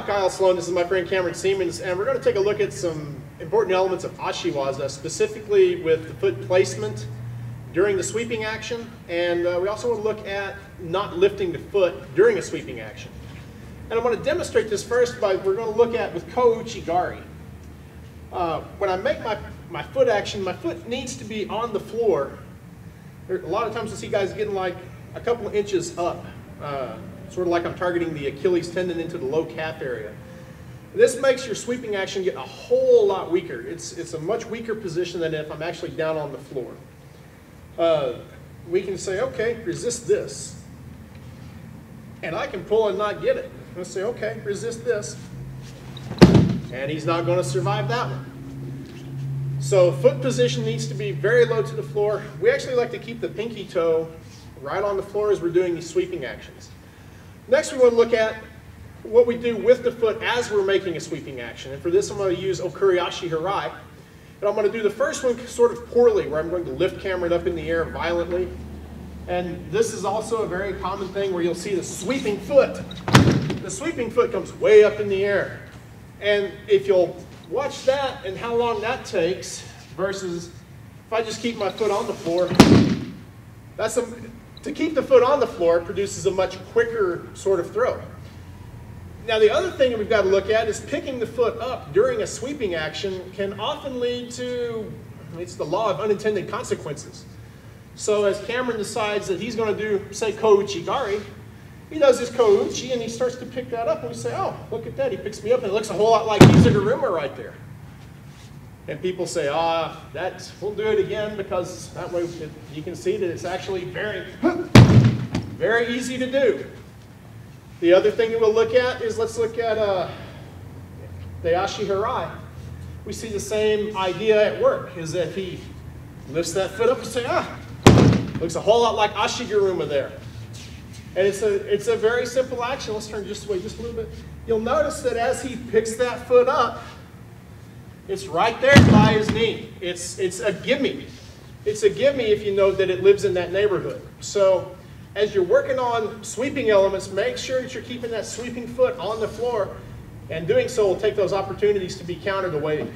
Kyle Sloan, this is my friend Cameron Siemens, and we're going to take a look at some important elements of ashi waza, specifically with the foot placement during the sweeping action, and we also want to look at not lifting the foot during a sweeping action. And I want to demonstrate this first by, we're going to look at with ko-uchi gari. When I make my foot action, my foot needs to be on the floor. A lot of times I see guys getting like a couple of inches up. Sort of like I'm targeting the Achilles tendon into the low calf area. This makes your sweeping action get a whole lot weaker. It's a much weaker position than if I'm actually down on the floor. We can say, okay, resist this. And I can pull and not get it. Let's say, okay, resist this. And he's not going to survive that one. So foot position needs to be very low to the floor. We actually like to keep the pinky toe right on the floor as we're doing these sweeping actions. Next, we want to look at what we do with the foot as we're making a sweeping action. And for this, I'm going to use okuri, ashi, harai. And I'm going to do the first one sort of poorly, where I'm going to lift Cameron up in the air violently. And this is also a very common thing where you'll see the sweeping foot. The sweeping foot comes way up in the air. And if you'll watch that and how long that takes versus if I just keep my foot on the floor, to keep the foot on the floor produces a much quicker sort of throw. Now the other thing that we've got to look at is picking the foot up during a sweeping action can often lead to, it's the law of unintended consequences. So as Cameron decides that he's going to do, say, ko-uchi gari, he does his ko-uchi and he starts to pick that up and we say, oh, look at that, he picks me up and it looks a whole lot like he's a garuma right there. And people say, we'll do it again because that way you can see that it's actually very, very easy to do. The other thing that we'll look at is, let's look at the ashi harai. We see the same idea at work, is that he lifts that foot up and say, looks a whole lot like ashi garuma there. And it's a very simple action. Let's turn just away just a little bit. You'll notice that as he picks that foot up, it's right there by his knee. It's a gimme. It's a gimme if you know that it lives in that neighborhood. So as you're working on sweeping elements, make sure that you're keeping that sweeping foot on the floor, and doing so will take those opportunities to be countered away.